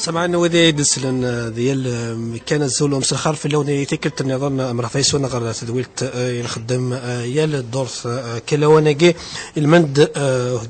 سمعنا وذي يدسلن ديال كان الزول مسخر في اللون يتكلت النظام مرفيسون غير تدويلت يخدم يال الدورث كلاوناكي المند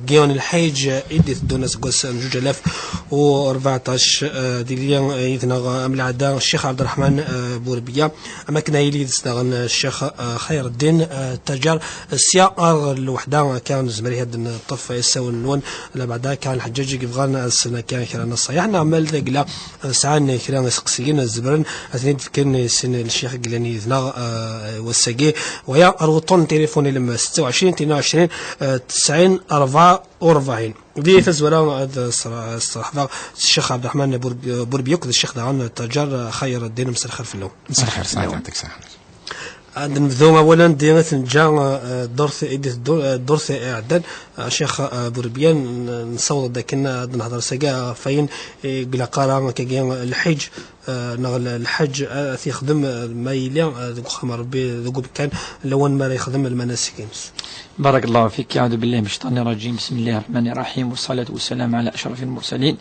جيون الحيج يدي دونس قوس 2014 ديال يثنا ملعدا الشيخ عبد الرحمن بوربيا اما كنا يلي دسنا الشيخ خير الدين التجار السياق الوحده كان زمري هاد الطف يساوي النون بعدها كان الحجاج يبغى السنه كان كرا صحيح عمل قلا ساعان كرا سقسيين الزبرن اثنين كان سن الشيخ قلاني ذنا والساقي ويا اروطون تليفوني لما 26 22 90 44 دي تزورا الصراحه الشيخ عبد الرحمن بوربيوك الشيخ عن التجار خير الدين مساء الخير في اللون مساء الخير سعيد يعطيك الصحه. نبداو اولا دينا نجا درس درس اعداد الشيخ بوربيان نصوت داكنا نهضر ساكا فين قلا قرا كاين الحج نغل الحج يخدم ما يلي ذوك خمر ربي ذوك كان لون ما يخدم المناسك. بارك الله فيك. أعوذ بالله من الشيطان الرجيم. بسم الله الرحمن الرحيم والصلاة والسلام على أشرف المرسلين.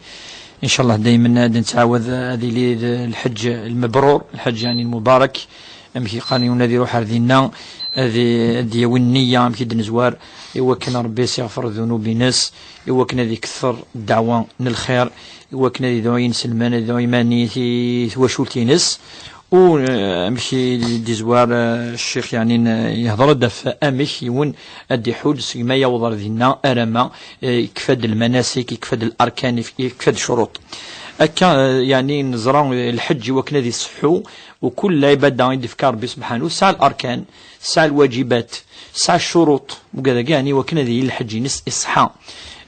إن شاء الله دائما نتعاوذ هذه الحج المبرور، الحج يعني المبارك. أمشي قال ينادي روح ردينا هذه ديال النية أمشي دنزوار يوكنا ربي يغفر ذنوب الناس، يوكنا ذي كثر الدعوة للخير، يوكنا ذي دعوين سلمان ذي إيماني وشولتي ناس ومشي ديزوار الشيخ يعني يهضر دف امش يون ادي حوج ما يوضر ذينا ارما يكفد المناسك يكفد الاركان يكفد الشروط اكا يعني نزرع الحج وكنا ذي الصحو وكل عباده يدفكر ربي سبحانه ساعة الاركان ساعة الواجبات ساعة الشروط وكذا يعني وكنا ذي الحج نس اصحى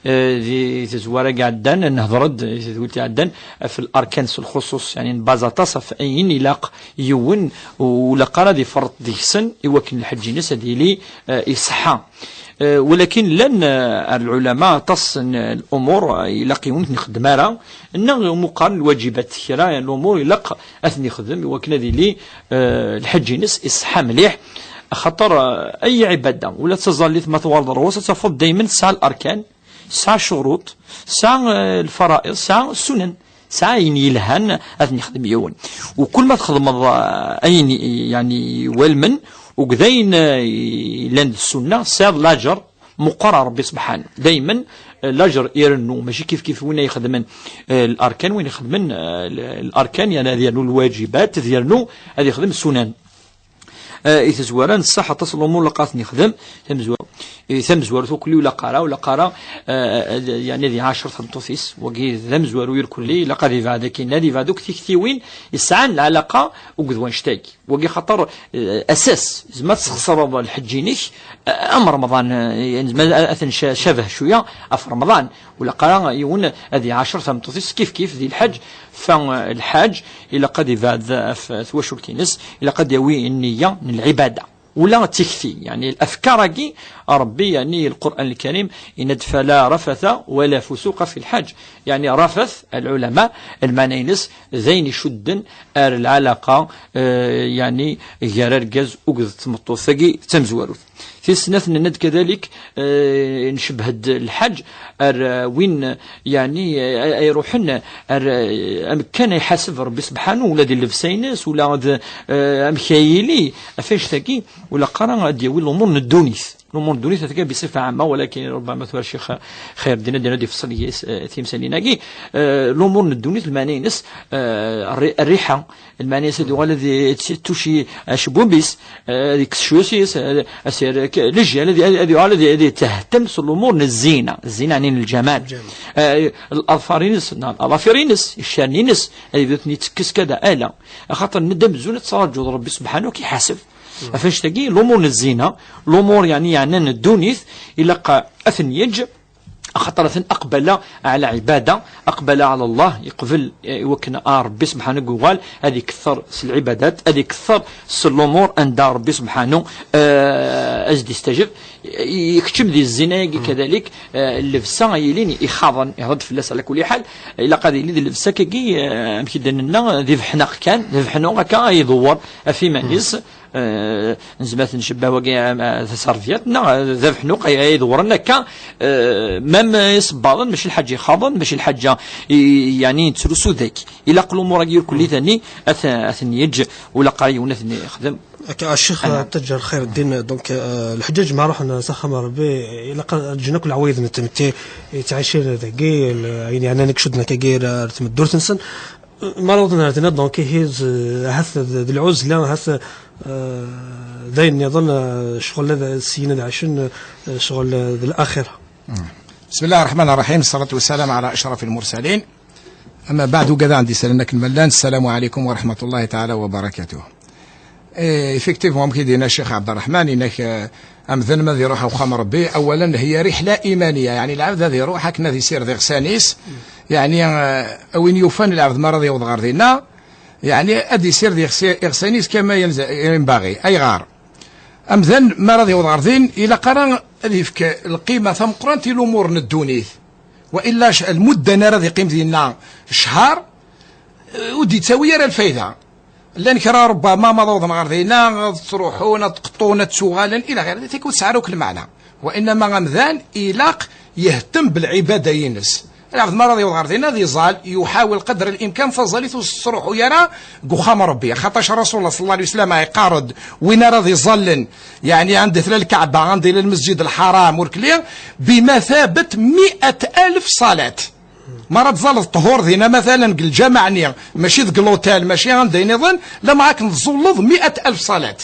ذي تزوار قاعدان نهضرد قلت قاعدان في الاركان الخصوص يعني بازا تصف اين يلاق يون ولا قرا ذي فرط ذي سن يوكن الحج نس هذه لي يصحى ولكن لن العلماء تص الامور يلاقيون نخدمها انه مقارن الواجبات كرا الامور يلاق اثني خدم وكن هذه لي الحج نس يصحى مليح خطر اي عباده ولا تظل ما تورد الروس تفضل دائما ساعه الاركان ساعة شروط ساعة الفرائض ساعة السنن ساعة يلهن أثني يخدم يون وكل ما تخدم أين يعني والمن وكذين لاند السنة ساعة لاجر مقرر ربي سبحانه دايما لاجر يرنو ماشي كيف وين يخدمن الأركان وين يخدمن الأركان يعني هذه الواجبات ديالو هذه يخدم السنن يتزوران الصحة تصل الأمور لقاتني خدم ثمزور كل ولا قارا يعني ذي 10 تنطفيس وقي ثمزور ويركل لي لقى ذي بعد كي نادي بعدك تكتيوين يسعان العلاقة وقذوان شتاك وقي خطر أساس زما تخسر الحجينيك أم رمضان يعني زما أثن شبه شوية في رمضان ولا قارا يون هذه 10 تنطفيس كيف ذي الحج فالحاج إلى قد بعد ثوشو الكنس إلى قد يوي النية من العبادة ولا تكفي يعني الأفكار كي ربي يعني القرآن الكريم إن فلا رفث ولا فسوق في الحج يعني رفث العلماء المعنينس زين شدن العلاقة يعني جرارجز وقذ مطوثقي تمزوروث في سنة ند كذلك نشبه الحج وين يعني يروحن كان يحاسب ربي سبحانه ولا دي اللبسينس ولا مخيلي افاش ثقي ولا قرا ديال الامور الدونيس الامور الدونيس تلقى بصفه عامه ولكن ربما ثوار الشيخ خير دينا دي فصل ثيمساليناكي الامور الدونيس المعنينس الريحه المعنينس الذي توشي شبوبيس ديك شوسيس اسير لجي الذي تهتم بالامور الزينه يعني الجمال الاظفارينس الاظافرينس الشانينس اللي تكس كذا الا خاطر ندم زونه تصرج ربي سبحانه كيحاسب فاش تجي الامور الزينه الامور يعني الدونيث الى اثن يجب خاطر أقبل على عبادة أقبل على الله يقبل وكنا ربي سبحانه قال هذه كثر العبادات هذه كثر الأمور عند ربي سبحانه أزد يستجب يكتم ذي الزنا كذلك اللبسة يلين يخاضن يهض فلاس على كل حال إلا قاد يلي اللبسة كي مكيدنا ذي فحناق كان ذي فحناق كان يدور في مانيس نزمات نشبه وكاع تصرفياتنا ذبح نوق يدورنا كا مام يصبرن ماشي الحاجه يخاضن ماشي الحاجه يعني تسلسو ذاك الى قلو مراكير كل ثاني اثن يج ولا قريون ثاني يخدم الشيخ تجر خير الدين دونك الحجاج ما روح نسخم ربي الى جينا كل عويض نتمتي تعيشين ذاكي يعني انا نكشدنا كغير تمدور تنسن مرضنا رتنا دونك هيز هث العوز لا هث ذين يظن شغل هذا السينة عشان شغل الآخرة. بسم الله الرحمن الرحيم، الصلاة والسلام على أشرف المرسلين. أما بعد كذا عندي سلامك الملان، السلام عليكم ورحمة الله تعالى وبركاته. إفكتيفمون كي دينا الشيخ عبد الرحمن إنك أمذن ما ذي روح وخام ربي. أولا هي رحلة إيمانية، يعني العبد ذي روح هكنا ذي سير ذي غسانيس، يعني وين يوفن العبد مرض يوض غاردينا، يعني أدي سير ذي غسانيس كما ينبغي أي غار. أمذن مرض يوض غاردين إلى قرن ذيك القيمة ثم قرنتي الأمور ندونيث، وإلا المدة نرى ذي قيمة دينا شهر ودي تساوي الفايدة. لان كرا ربما مضوض غاردينا تروحون تقطون تسوغالا الى غير ذلك تكون سعروك المعنى، وانما غمذان إلاق يهتم بالعباده ينس. العبد مرض يوض غاردينا ذي زال يحاول قدر الامكان فزاليث الصروح يرى قخام ربي، خاطرش رسول الله صلى الله عليه وسلم يقارد وين راضي ظل يعني عند ثلاث الكعبه عند المسجد الحرام وركليه بمثابه 100,000 صلاه. مرات ظل الطهور ذينا مثلا الجامع ماشي ذك لوتيل ماشي عندي نظن لا معاك نظلظ 100,000 صلاة.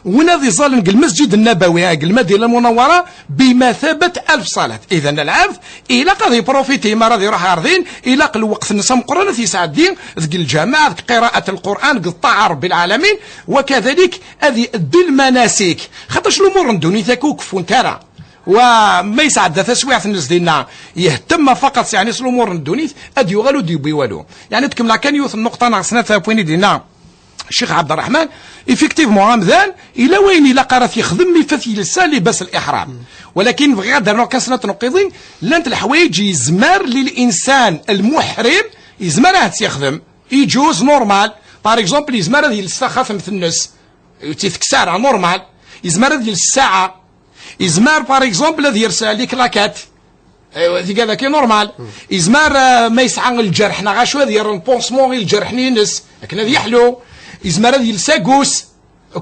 ونادي ظل المسجد النبوي المدينة المنورة بمثابة 1000 صلاة. إذا العبد إلا قد يبروفيتي ما راضي يروح عارضين إلا الوقت نسم قرآن في ساعدين ذك الجامع ذك قراءة القرآن ذك الطاعة رب العالمين، وكذلك هذه المناسك خاطرش الأمور ندوني تكوك فونتارا وما يسعد تسويع الناس ديالنا يهتم فقط يعني الامور الدونيت ادي يغالو دي بيوالو. يعني تكمل كان يوث النقطه ناقصنا بوين دينا الشيخ عبد الرحمن ايفيكتيفمون مذان الى وين الى قرات يخدم يفثي لسان لباس الاحرام، ولكن في غدا نو كاسنا نقيضين لانت الحوايج يزمر للانسان المحرم يزمر يخدم يجوز نورمال بار اكزومبل يزمر هذه الساعه مثل الناس تيتكسار نورمال يزمر هذه الساعه إزمار بار إكزومبل هذا يرسل لك لاكات ذيك هذا كي نورمال. إزمار ما يسعى الجرح نغاشو هذا يرى البونسمون الجرح نينس لكن هذا يحلو. إزمار هذا يلساقوس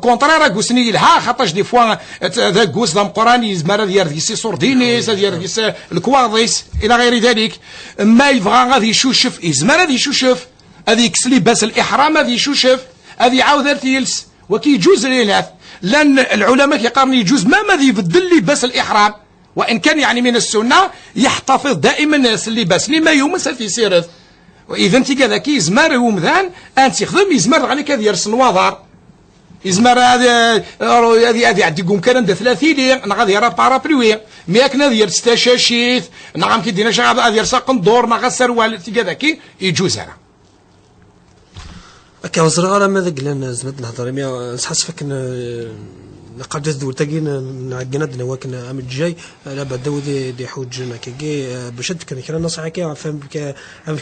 كونترا قوسني لها خاطرش دي فوا ذا قوس ذا مقران إزمار هذا يرديسي سوردينيس هذا يرديسي الكواضيس إلى غير ذلك. ما يبغى غادي يشوشف إزمار هذا يشوشف هذا يكسلي باس الإحرام هذا يشوشف هذا يعاود يلس وكي يجوز ليلاث. لأن العلماء يقارن يجوز ما يبدل لباس الإحرام، وإن كان يعني من السنة يحتفظ دائما اللباس لما يومس في سيرث. وإذا أنت كذا كي يزمر ومذان أنت يخدم يزمر غني كذا يرسن وضر يزمر هذه عندكم كان عند 30 أنا غادي يرى بارابلوي مياك نادي يرستشاشيث نعم كي دينا شغال غادي يرسق ندور نغا سروال كذا كي يجوز هذا. كوزر على ماذا قلنا زمت نهضر ميا نحس فيك نقعد تدور تاقينا نعقنا وكنا عام الجاي لا بعد دي حوجنا كي بشد كان نصيحه كي فهم بك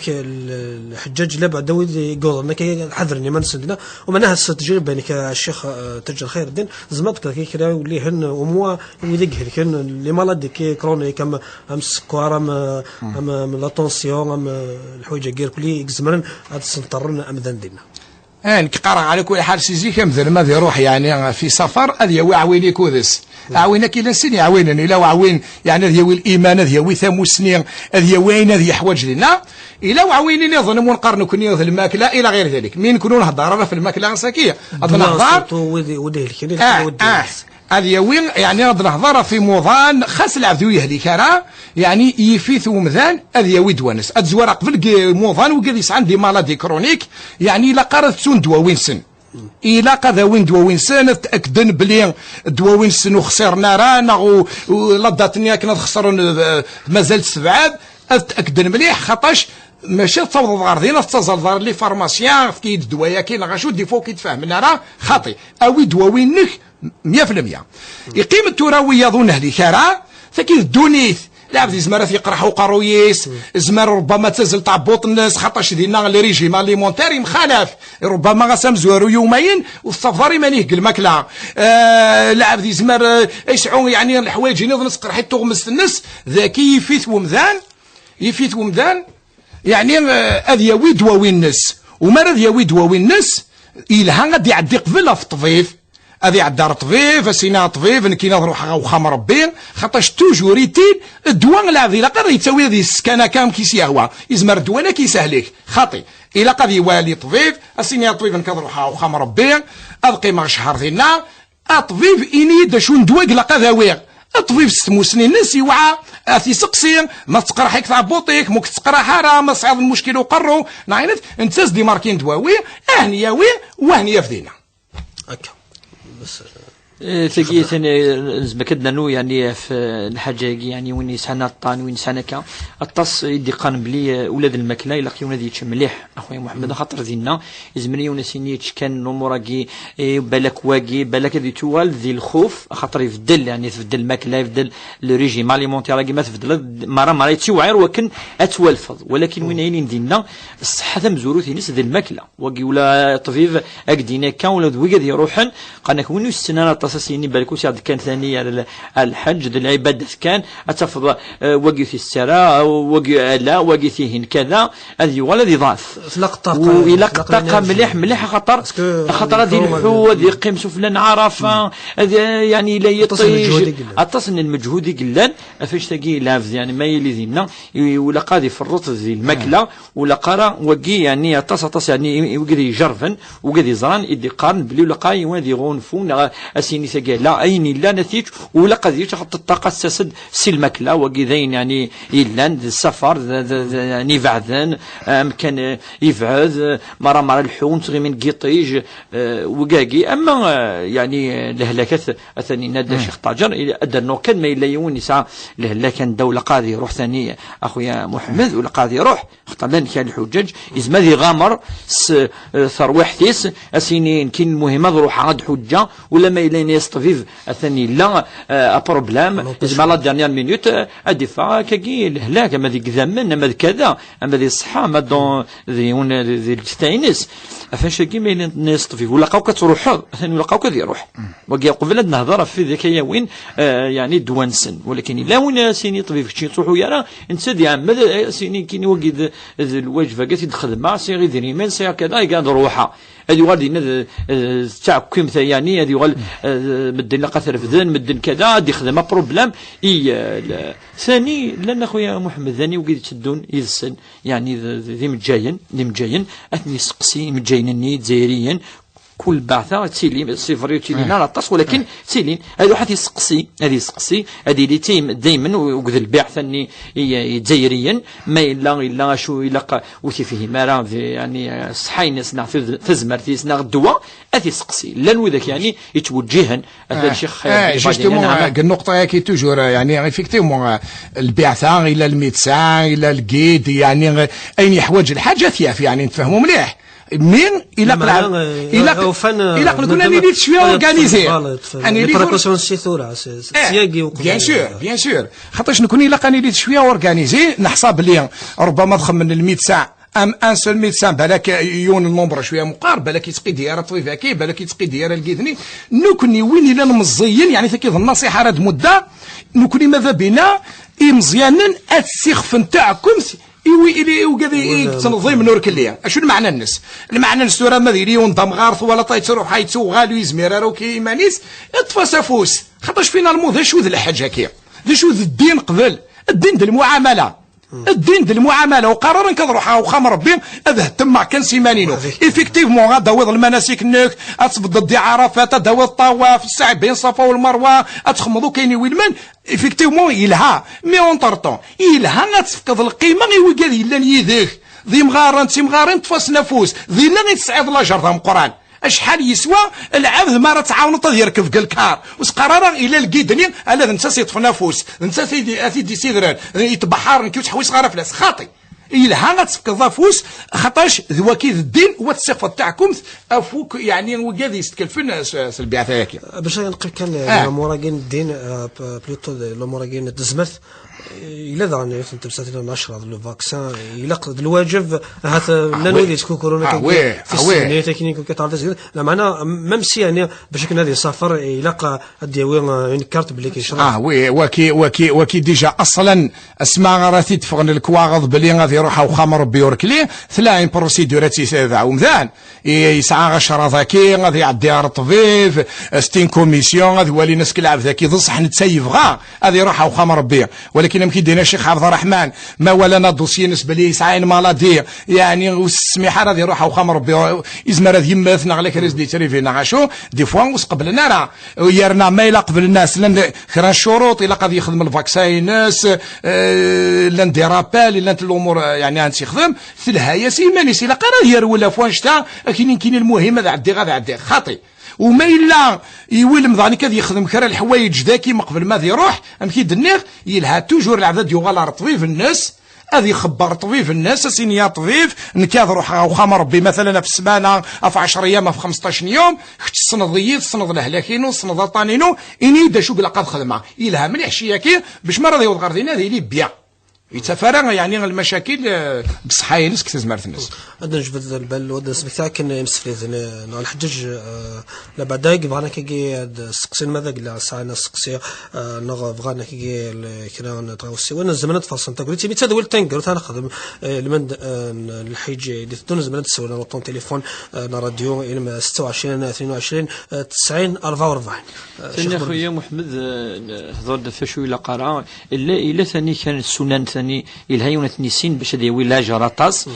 الحجاج لا بعد داود يقول كي حذرني ما نسدنا ومنها التجربه يعني الشيخ تجر خير الدين زمت كي كذا واللي هن وموا يذقهر كان اللي مرض كي كروني كم ام سكوار ام لا طونسيون ام الحويجه غير كلي يزمرن هذا سنطرنا ام ذندنا نقرا على كل حال سيزي كمثل ما يروح يعني في سفر هذا هو عويني كودس عوينك الى سني عوينني لا عوين يعني هذا هو الايمان هذا هو ثموسنين هذا وين هذا حواج لنا الى عويني نظن نقارنوا كني في الماكله الى غير ذلك من نكونوا نهضر في الماكله مساكيه نهضر هذه وين يعني نهضر في موضان خاص العبد يهلك راه يعني يفيث ومذان هذه ويدوانس اتزوار قبل موضان وقال يسعى عندي مالادي كرونيك يعني لا قرات سون دواوين سن إلا قذا وين دواوين سن تأكدن بلي دواوين سن وخسرنا رانا ولا داتني كنا خسروا مازال سبعاب تأكدن مليح خاطرش ماشي تصوض غاردينا تزال لي فارماسيان في كيد دوايا كاين غاشو ديفو كيتفاهمنا راه خاطي اوي دواوينك 100% يقيم التراويه ظن هذيك راه فكيف دونيث العبد يزمر يقرح وقرويس زمر ربما تزل تعبوط الناس خاطرش دينا الريجيم اليمونتاري مخالف ربما غاسم زوارو يومين والسفر مانيه الماكله العبد يزمر يسعون يعني الحوايج نص قرحي تغمس الناس ذكي يفيت ومذان يعني هذا يوي دواوي الناس وما هذا يوي دواوي الناس إلها غادي يعدي قبل في الطفيف هذه عدار طفيف السينا طفيف نكي نروح وخام ربي خاطرش توجور يتين الدواء العادي لا قدر يتساوي هذه السكانه كام كيسي هو يزمر الدواء كيسهلك خاطي الا قد يوالي طفيف السينا طفيف نروح وخام ربي ابقي ما شهر ذينا الطفيف اني داشون دواء لا قذاوير الطبيب ستموسني الناس يوعى اثي سقسي ما تقرا حيك تعبوطيك ممكن تقرا حاره ما صعب المشكل وقروا نعينت انت دي ماركين دواوي اهنيه وهنيه فدينا هكا بس تلقي زعما كدنا يعني في الحاجه يعني وين يسحنا الطان وين يسحنا كا الطاس يدي قان بلي ولاد الماكله الا لقيونا ذي مليح اخويا محمد خاطر زينا يزمني ونسينيت كان نموراكي بالك واقي بالك ذي توال ذي الخوف خاطر يفدل يعني يفدل الماكله يفدل لو ريجيم اليمونتير ما تفدل مره يتوعر وكن اتولفظ ولكن وين عينين دينا الصحه مزوروثي ناس ذي الماكله واقي ولا طبيب اكدينا كان ولا ذوي ذي يروحن قالك وين السنه اساسيني بالكوس عاد كان ثاني على الحج ذي العباده كان اتفض وقي في السراء وقي لا وقي فيه كذا هذه ولا ذي ضعف فلق الطاقه وإلا طاقه مليح خاطر هذه الحو هذه قيمته فلان عرفه يعني لا يطيج اتصل المجهود يقلان فاش تلقي لافز يعني ما يلي ذينا ولا قاضي في الرطب ذي الماكله ولا قرا وقي يعني اتص يعني وقي جرفن وقي زران يدي قارن بلي ولا قاي وهذه غونفون اسيني ثقيل لا اين لا نتيج ولا قد يحط الطاقه الساسد سي الماكله وكذين يعني الا السفر يعني بعدن كان يفعذ مره الحون تغي من قيطيج وكاكي اما يعني الهلاكات ثاني نادى الشيخ طاجر ادى انه كان ما الا يوني ساعه الهلاك الدوله قاضي يروح ثاني اخويا محمد ولا قاضي يروح خاطر لان كان الحجاج يزمادي غامر ثروحتيس اسينين كاين المهمه روح عاد حجه ولا ما إلى يستفيد الثاني لا بروبلام زعما لا ديرنيير مينوت الدفاع كي الهلاك اما ذيك ذمن اما كذا اما ذي الصحه اما دون ذي التاينس فاش كي ما يستفيد ولا لقاو كتروح ثاني لقاو كذا يروح وكي قبل نهضر في ذاك وين يعني دوانسن ولكن لا وين سيني طبيب شي تروحوا يرى انت دي عمد سيني كي وقد الواجبه قالت الخدمه سي غير ريمان سي كذا يقعد روحها هذه غادي تاع كيم يعني هذه غال مدن لقى ترفدن مدن كذا هذه خدمه بروبليم ثاني لان اخويا محمد ثاني وقيد تدون يزسن يعني ذي متجاين اثني سقسي متجاينني جزائريا كل بعثة تسيلين صفر تسيلين على الطاس ولكن تسيلين هذا واحد يسقسي هذه اللي تيم دائما وقذ البعثة اني جزائريا ما الا شو الا وثي فيه مرا يعني صحين ناس تزمر تيسنا الدواء اثي سقسي لان وذاك يعني يتوجهن هذا الشيخ جوستومون النقطة كي توجور يعني افيكتيفمون البعثة الى الميدسان الى الكيد يعني اين يحوج الحاجات يافي يعني نتفهموا مليح مين الى كنا نريد شويه اورغانيزي يعني بريباسيون سيثورا سياقي بيان سور خاطرش نكون الا نريد شويه اورغانيزي نحسب بلي ربما ضخم من الميدسان ان سول ميدسان بالك يون النومبر شويه مقارب بالك يتقي ديال الطبيب هكي بالك يتقي ديال الكيدني نكوني وين الا مزيين يعني فكيف النصيحه راه مده نكوني ماذا بينا مزيانا السيخف نتاعكم وكذا تنظيم نور كليا اشو المعنى الناس راه ما ديري ونضم غارث ولا طايت روح حيتو غالو يزمير راه كي مانيس اطفاسافوس خاطرش فينا الموضوع شو ذا الحاجه هكا شو ذا الدين قبل الدين د المعامله وقرر كنروح وخام ربي هذا تما كان سيمانينو ايفيكتيفمون غاداوض المناسك نك اتبدل دي عرفات داوض الطواف السعي بين الصفا والمروه اتخمضوا كايني ويلمان ايفيكتيفمون يلها مي اون طرطون يلها غتفقد القيمه غير وكاد الا يديك ذي مغارن تفاس نفوس ذي لا غيتسعد لاجر ذا القران اشحال يسوى العبد ما راه تعاون يركب في الكار وسقرار الى الكيدني الا انت سيطف نفوس انت سيدي سيدران يتبحر كي تحوي صغار فلاس خاطي إلها غتفقد افوس خاطرش ذواكي الدين والصفه تاعكم افوك يعني وكاد يستكلفن البعثه هكا باش نقل كان مراقين الدين بلوتو مراقين الزمث إلا ذا تمساتنا نشر لو فاكسان إلا الواجب هذا لا نريد تكون كورونا في السنة تكنيك كتعرض لا معنا ممسي يعني باش كنا هذه سفر يلاقى الديوي اون كارت بلي كيشرب وي وكي ديجا اصلا اسماء غادي تفغن الكواغض بلي غادي يروح وخمر بيوركلي ثلاين بروسيدورات يساوي ومذان يسعى غشرة ذاكي غادي يعدي الطبيب ستين كوميسيون غادي يولي ناس كلعب ذاكي ضصح نتسيف غادي يروح وخمر بيا ولكن يمكن دينا الشيخ عبد الرحمن ما ولنا دوسي نسبه لي يسعى مالادي يعني والسميحه غادي يروح وخمر بيا يزمر هذه يمثنا على كريز دي تريفينا غاشو دي فوا وسقبلنا راه يرنا ما إلا قبل الناس لان خير الشروط إلا قد يخدم الفاكسين ناس لان دي رابال لان الامور يعني انت يخدم ثلها سيماني سي لا قرا يرول فوانشتا كاين المهم هذا عدي غادي عدي خاطي وما إلا يولم ذاني كذا يخدم خير الحوايج ذاكي من قبل ما يروح امكي دنيغ يلها توجور العدد يغال طبيب الناس هذه خبر طبيب الناس سينيا طبيب نكاذ روح وخمر ربي مثلا في السمانه في 10 ايام في 15 يوم السنه ضييت السنه الهلاكينو السنه طانينو اني دا شو بلا قد خدمه يلها مليح شياكي باش ما راضي يوضغر دينا هذه لي بيان يتفرغ يعني المشاكل بصحاي ناس كتزمرت الناس هذا نجبد البال ود سبيكتا كان يمسفلي نوع الحجاج لا بعدايق بغانا كي سقسي ماذا قال ساعنا سقسي نغ بغانا كي كنا نتغوسي وانا الزمانات فاصل انت قلتي بيتا دول تنقر انا نخدم لمن الحيج اللي تدون زمانات تسوي لنا طون تليفون نا راديو الى 26 22 90 44 ثاني خويا محمد هضر فاشو الى قرا الا ثاني كان السنن ثاني الهيون تنسين باش ديوي لا جراطاس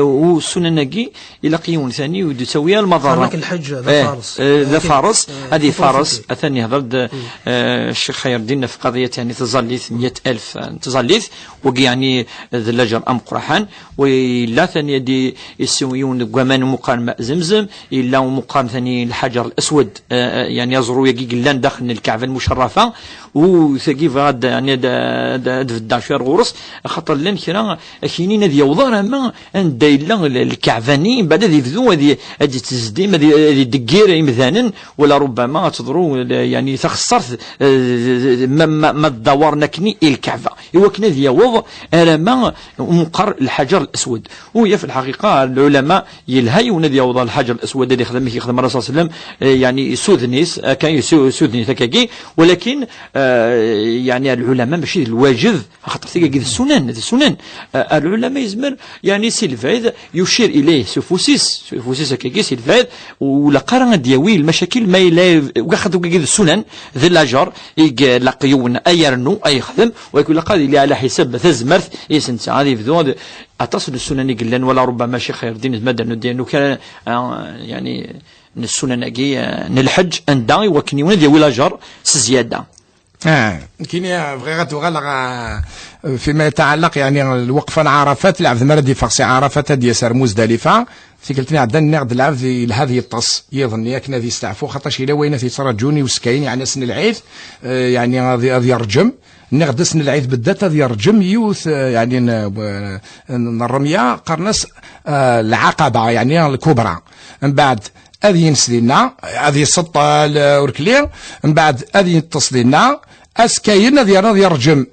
والسننكي الى قيون ثاني ودتسويا المضره الحج ذا فارس ذا فارس هذه فارس ثاني هضر الشيخ خير الدين في قضيه يعني تظليث 100,000 تظليث وقي يعني ذا الاجر ام قرحان ولا ثاني دي يسويون قمان مقارن ماء زمزم الا مقارن ثاني الحجر الاسود يعني يزروا يقي قلان داخل الكعبه المشرفه وثقي فغاد يعني دا شويه غورس خاطر لان كرا كاينين هذه يوضر ما دايلا الكعباني بعد هذه يبدو هذه تزديم هذه دقيره مثلا ولا ربما تضروا يعني تخسرت ما الدوار نكني الكعبه هو كنا يوض ما مقر الحجر الاسود وهي في الحقيقه العلماء يلهيون هذه يوض الحجر الاسود اللي يخدم الرسول صلى الله عليه وسلم يعني سودنيس كان سودني ثكاكي ولكن يعني العلماء ماشي الواجب خاطر ثقة السنن العلماء يزمر يعني سيلفايد يشير اليه سوفوسيس هكاكي سيلفايد ولا قرا دياوي المشاكل ما يلا واخذوا كي السنن ذي الاجر لاقيون ايرنو اي خدم ويكون قادي اللي على حساب تزمرت يسنت هذه يبدو اتصل السنن قلن ولا ربما شي خير دين مدن دينو كان يعني السنن كي نلحج انداي وكنيون دياوي الاجر زياده كاين بغيت غلق فيما يتعلق يعني الوقفه عرفات العبد مرادي فاقسي عرفات ديال سار مزدلفه قلت لي عندنا نقد العبد لهذه الطص يظن ياك نادي يستعفو خاطرش الا وين تيترجوني وسكاين يعني سن العيد يعني غادي يرجم نقد سن العيد بالذات غادي يرجم يوث يعني الرميه قرنس العقبه يعني الكبرى من بعد هذه ينسلينا هذه السطة الوركلير من بعد هذه يتصل لنا اسكاين هذه راضي يرجم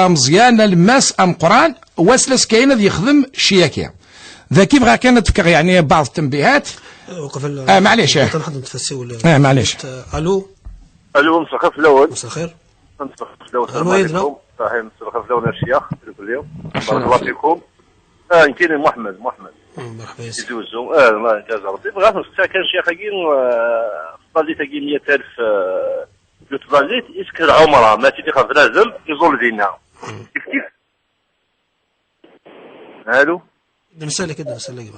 مزيان الماس ام قران واسلس كاين هذا يخدم شياكيا ذا كيف غا كانت تفكر يعني بعض التنبيهات وقف معليش معليش الو مساء الخير في الاول مساء الخير مساء الخير السلام عليكم صحيح مساء الخير في الاول الشيخ اليوم بارك الله فيكم كاين محمد مرحبا يزوزو ما جاز ربي بغيت نسقسي كان شي حاجين فضليت 100,000 يتفضليت يسكر عمره ما تيدي خاف لازم يزول دينا كيف الو نسالك كده نسالك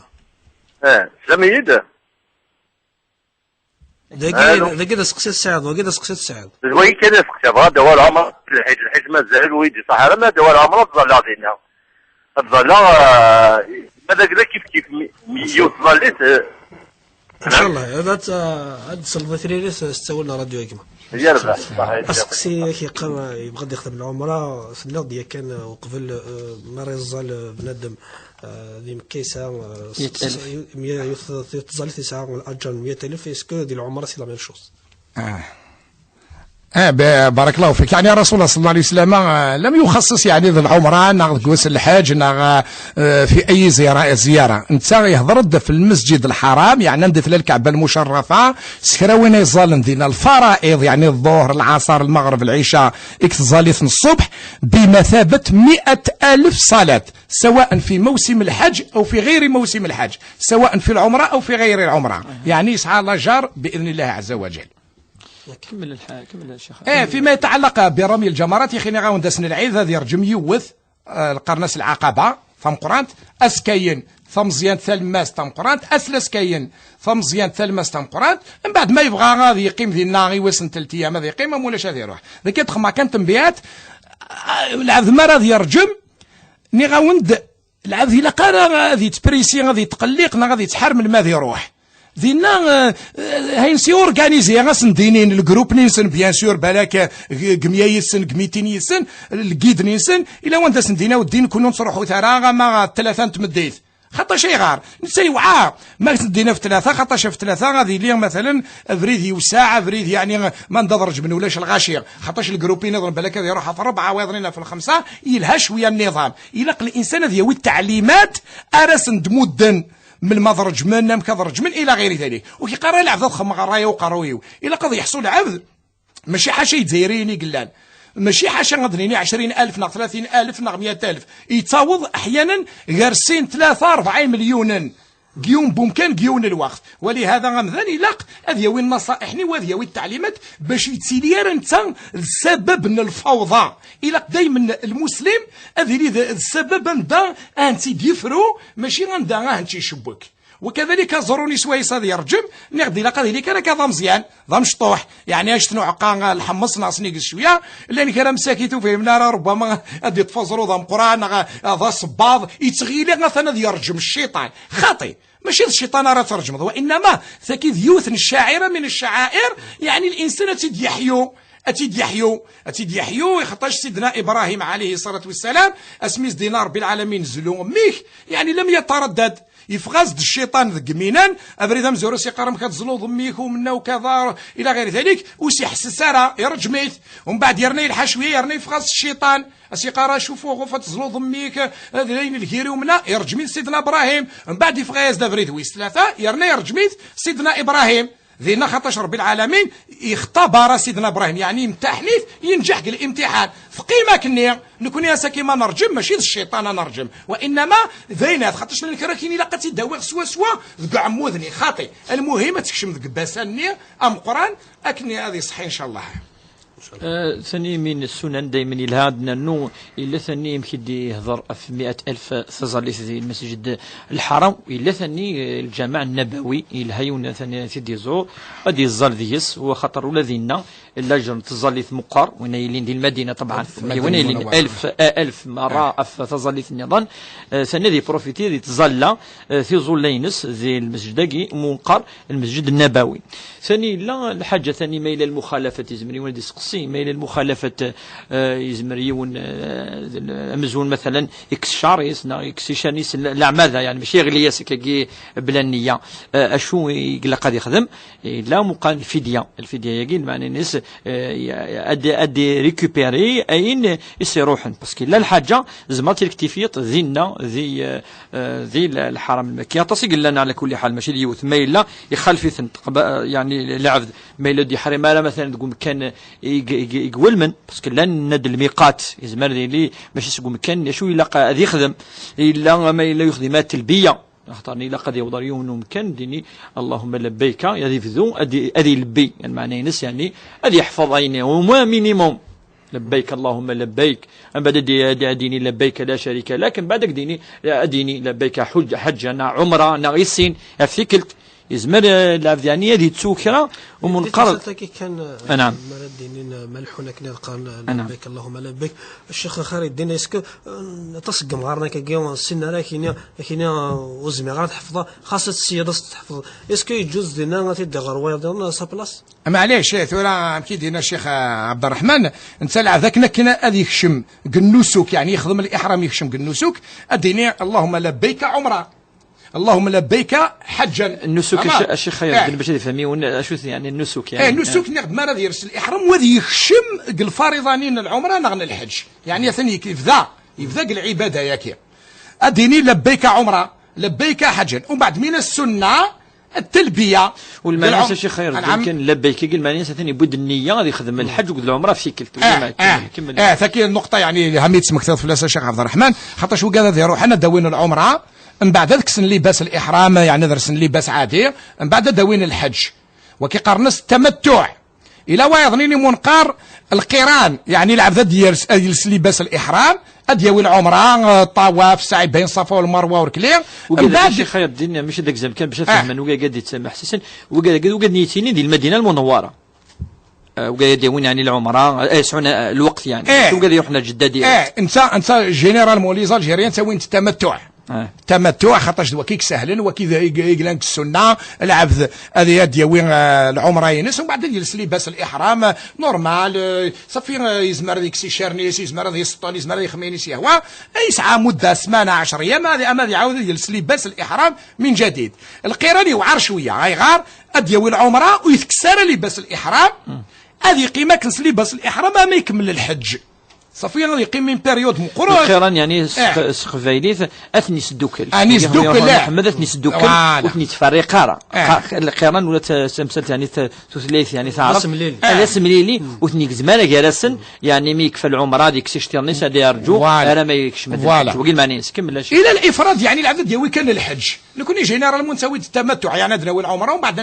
سميد ده كده سقسيت السعد وكده سقسيت السعد وي كده سقسي بغا دوا العمر الحيت مازال ويدي صح ما دوا العمر تظل دينا تظل هذا كيف يوصل ان شاء الله هذا سلفاتريريس استولنا راديو كما يربح اسقسي كي يبغى يخدم العمره في النقد ديال كان وقبل مريض بنادم ذي مكيسه يتظل في ساعه الاجر 100,000 اسكو ديال العمره سي لا ميم شوز بارك الله فيك. يعني الرسول صلى الله عليه وسلم لم يخصص يعني ذا العمره ناخذ كوس الحاج في اي زياره انت يهضر في المسجد الحرام يعني ندث للكعبه المشرفه سكراوين يظل دينا الفرائض يعني الظهر العصر المغرب العشاء اكتظاليث الصبح بمثابه 100,000 صلاه سواء في موسم الحج او في غير موسم الحج، سواء في العمره او في غير العمره، يعني يسعى الله جار باذن الله عز وجل. كمل الشيخ. فيما يتعلق برمي الجمرات يخيني غاون داسن العيد هذا يرجم يوث القرناس العقبه ثم قرانت اسكاين ثم زيان ثلماس ثم قرانت اسلسكاين ثم زيان ثلماس ثم قرانت من بعد ما يبغى غادي يقيم ذي الناغي وسن 3 ايام هذا يقيم مولاش هذا يروح ذاك يدخل مع كان تنبيات العذ مرض يرجم ني غاوند العذ الا قال غادي تبريسي غادي تقلق غادي تحرم الماء يروح دينا هاي نسي اورغانيزي غاس ندينين الجروب نيسن بيان سور بالك كمية يسن كميتين يسن الكيد نيسن الا وانت سندينا والدين كنا نصرحوا ثرا ما 3 تمديت خاطر شي غار نسي وعاء ما سندينا في 3 خاطر في 3 غادي لي مثلا فريد يوسع فريد يعني ما ندرج من ولاش الغاشيه خاطرش الجروبين يضرب بالك يروح في 4 ويضرنا في 5 يلها شويه النظام يلق الانسان هذا التعليمات ارس ندمودن من المضرج من كضرج من الى غير ذلك وكي قرا العبد خم غرايا وقرويو الا قضي يحصل عبد ماشي حاشا يتزايريني قلال ماشي حاشا غضنيني 20,000 ناق 30,000 ناق 100,000 يتعوض احيانا غير 3-4 مليون قيون بمكان قيون الوقت ولهذا غمذاني لاق هذه وين نصائحني وهذه وين التعليمات باش يتسيلير انت السبب من الفوضى الى دائما المسلم هذه السبب انت انت ديفرو ماشي غندا انت يشبك وكذلك زروني سويس هذا يرجم نغدي لا قضي لك انا كذا مزيان ذا مشطوح يعني اش تنوع الحمص ناقصني شويه لاني كلام ساكت وفهمنا راه ربما ادي تفزروا ذا قران ذا صباض يتغيلي مثلا يرجم الشيطان خاطي ماشي الشيطان راه ترجم وانما ثكيد يوث الشاعره من الشعائر يعني الانسان أتيد يحيو يخطاش سيدنا إبراهيم عليه الصلاة والسلام أسميز دينار بالعالمين نزلوا أميك يعني لم يتردد يفغز الشيطان ذك مينان أبريد مزورس يقرم كتزلو ضميك ومنا وكذا إلى غير ذلك وسي حس سارة يرجميت ومن بعد يرني الحشوية يرني يفغز الشيطان أسيقارا شوفوا غفة تزلو ضميك ذلين الكيري ومنا يرجميت سيدنا إبراهيم من بعد يفغز دافريد ويس 3 يرني يرجميت سيدنا إبراهيم ذينا خاطرش رب العالمين اختبر سيدنا ابراهيم يعني امتحنيت ينجح الامتحان فقيمه كني نكون يا كيما نرجم ماشي الشيطان نرجم وانما ذينا خاطرش الكراكين الا قتي داوي سوا كاع مودني خاطي المهم تكشم ذك باسني ام قران اكني هذه صحيح ان شاء الله. ثاني من السنن دائما الهادنا انه الا ثاني يمكن يهضر في 100,000 تظل في المسجد الحرام الا ثاني الجامع النبوي الهيون ثاني سيدي زور غادي يظل ذيس هو خطر الذين اللجنه تظل في مقر وين يلين دي المدينه طبعا وين يلين 1000 مره تظل في النظام ثاني دي بروفيتي دي تظل في ظلينس ذي المسجد منقر المسجد النبوي ثاني لا الحاجه ثاني ما الى المخالفه زمري ولدي سقسي ما الى المخالفه يزمريون امزون مثلا اكسشار يسنا اكسشانيس الاعمال يعني ماشي غلي كي بلا نيه اشو يقول قد يخدم لا مقال الفديه يقول معنى الناس ادي ريكوبيري اين يروحن باسكو لا الحاجه زعما تكتيفيط ذينا ذي الحرم المكي تصيق لنا على كل حال ماشي يوث ما الا يخالف يعني العبد ما الا دي حرم مثلا تقول كان يقول من باسكو لا ند الميقات يزمر لي ماشي تقول كان شو يلقى ذي يخدم الا ما الا يخدمات تلبيه اختارني لقد يوضر يوم كان ديني اللهم لبيك هذه فذو هذه لبي يعني معناه نس يعني هذه يحفظ عيني وما مينيموم لبيك اللهم لبيك من بعد ديني لبيك لا شريك لكن بعدك ديني لبيك حج انا عمره انا غيسين فيكلت يزمر الافدانيه هذه تسوكره ومنقرض كان نعم دينين ملحونه كنا قال لبيك اللهم لبيك الشيخ خالد الدين اسكو تصقم غارنا كيون السن راه كاينه وزمي غير تحفظها خاصه السياده تحفظ اسكو يجوز دينا تيدي غرويه ديالنا سا بلاص معليش ثورا كي دينا الشيخ عبد الرحمن انت ذاك كنا هذه يخشم قنوسك يعني يخدم الاحرام يخشم قنوسك اديني اللهم لبيك عمره اللهم لبيك حجا. النسك الشيخ خير باش يفهمي شو يعني النسك يعني النسك نقد ما راه يرسل الاحرام وذي يخشم الفريضانين العمره نغنى الحج يعني ثاني يبدا العباده ياك اديني لبيك عمره لبيك حجا ومن بعد من السنه التلبيه والمعنى الشيخ خير يمكن لبيك قال معنى ثاني بود النيه غادي يخدم الحج وقد العمره في كلت كمل ثاني النقطه يعني اهميه سمكتها في الشيخ عبد الرحمن خاطر وقال هذا يروح انا داوين العمره من بعد ذاك سن لباس الاحرام يعني درسن لباس عادي من بعد داوين الحج وكي قارنس التمتع الى وايضنيني منقار القران يعني العبد يلبس لباس الاحرام اديوي العمره الطواف السعي بين الصفا والمروه وركلير من بعد شي خير الدنيا ماشي داك الزمان كان باش نفهم وكا قاد يتسمى حسين وكا نيتيني ديال المدينه المنوره وكا يديون يعني العمره يسعون الوقت يعني وكا يروحنا جده ديالك انت جينيرال موليز الجيريان تسوي التمتع تمتع خاطرش وكيك سهلا وكي يقلانك السنه العبد هذه ديوي العمره ينس ومن بعد يلبس لباس الاحرام نورمال صافي يزمر ديك سي شرنيس يزمر ديك السطول يزمر ديك خمينيس يهوى يسعى مده سمانه 10 ايام هذه يعاود يلبس لباس الاحرام من جديد. القران يوعر شويه غيغار ديوي العمره ويتكسر لباس الاحرام هذه قيمه كنس لباس الاحرام ما يكمل الحج صافي غادي يقيم من بيريود مقرون القران يعني سخفايليث اثني سدوكل لا محمد اثني سدوكل وثني تفريقاره القران ولا تمثلت يعني ثلاث يعني تعرف الاسم ليلي وثني زمان جالسن يعني ما يكفى العمره ديك سيشتي الناس هذا يرجو انا ما يكشمد وقيل معني كمل الى الافراد يعني العدد ديالو كان الحج نكون جينيرال منسوي التمتع يعني دناوي العمره ومن بعد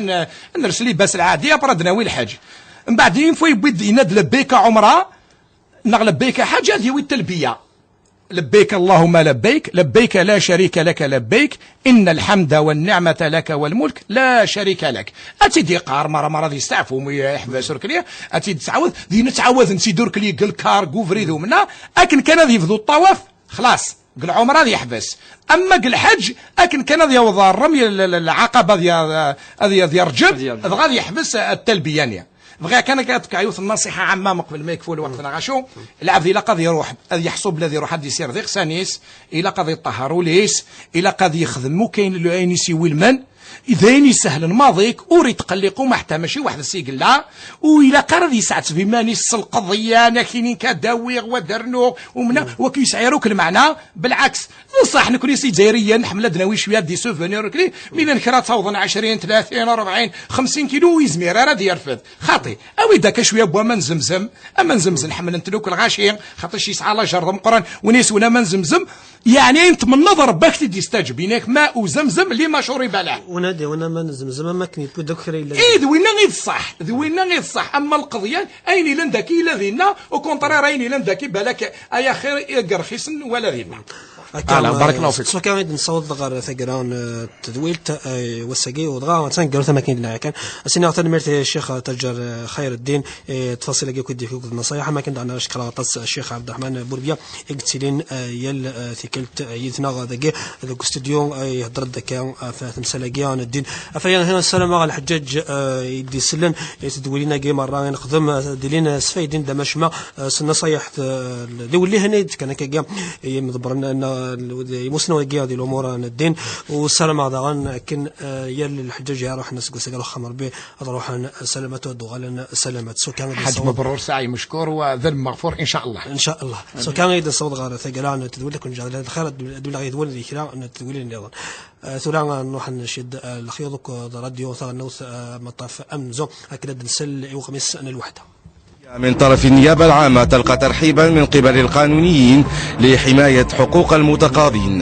نرسل لباس العاديه برا دناوي الحج من بعد ينفو يبد يناد لبيك عمره نغلب بيك حاجة ديوي التلبية لبيك اللهم لبيك لا شريك لك لبيك إن الحمد والنعمة لك والملك لا شريك لك أتي دي قار مرة دي يستعفوا يحبس ركليه أتي تعاوذ دي نتعاوذ نسي دركلي قل كار قوفري ذو منا أكن كان ذي يفضو الطواف خلاص قل عمره ذي يحبس أما قل حج أكن كان ذي يوضع الرمي العقبة ذي رجل غادي يحبس التلبية بغا كان كيعيوث النصيحه عامه قبل ما يكفوا الوقت غاشو العبد الا قد يروح يحسب الذي يروح حد يسير ذيق سانيس الا قد يطهروا ليس الا قد يخدموا كاين اللي عين يسوي المن اذا يسهل الماضيك اوري تقلقوا ما حتى ماشي واحد السيقلا وإلا قرض يسعت بما نيس القضيه انا كاينين كداويغ ودرنو ومنا وكيسعيروك المعنى بالعكس صح نكون سي جزائريا نحمل دناوي شويه دي سوفونير كلي من نكرا توضن 20 30 40 50 كيلو ويزمير راه يرفد خاطي او داك شويه بوا من زمزم اما نزمزم نحمل نتلوك الغاشي خاطر شي سعى الله جرد مقرن ونيس ولا من زمزم يعني انت من نظر باك تستجب بينك ماء زمزم اللي ما شرب له ونادي وانا ما زمزم ما كنت بودك خير الا ذوينا غير الصح اما القضيه اين لندكي لا ذينا وكونطرير اين لندكي بالك ايا خير يقرخيسن ولا ذينا بارك الله فيك. سو كان نصوت غير ثقران تدويلت وسقي ودغا تنقروا ثما كاين لا كان اسينا اعطينا مرت الشيخ تجر خير الدين تفاصيل كي كدي فيك النصايح ما كان عندنا شكرا طاس الشيخ عبد الرحمن بوربيا يقتلين يل ثقلت يثنا غادي ذا استوديو يهضر دكا في تمثال الدين افيا هنا السلام على الحجاج يدي سلن تدويلنا كي مره نخدم ديلين سفايدين دمشما النصايح دولي هنا كان كي يمضبرنا يمسنوا كي هذه الامور الدين والسلام على كن يل الحجاج يروح ناس قالوا خمر به روح سلامته دغلا سلامت سو كان حج مبرور سعي مشكور وذنب مغفور ان شاء الله سو كان يد صوت غير ثقلان تدول لكم جال خير دول غير دول ذي كلام ان تدولين ايضا ثلاثه نروح نشد الخيوط راديو ثغنوث مطاف امزو اكيد نسل وخميس انا الوحده من طرف النيابة العامة تلقى ترحيبا من قبل القانونيين لحماية حقوق المتقاضين.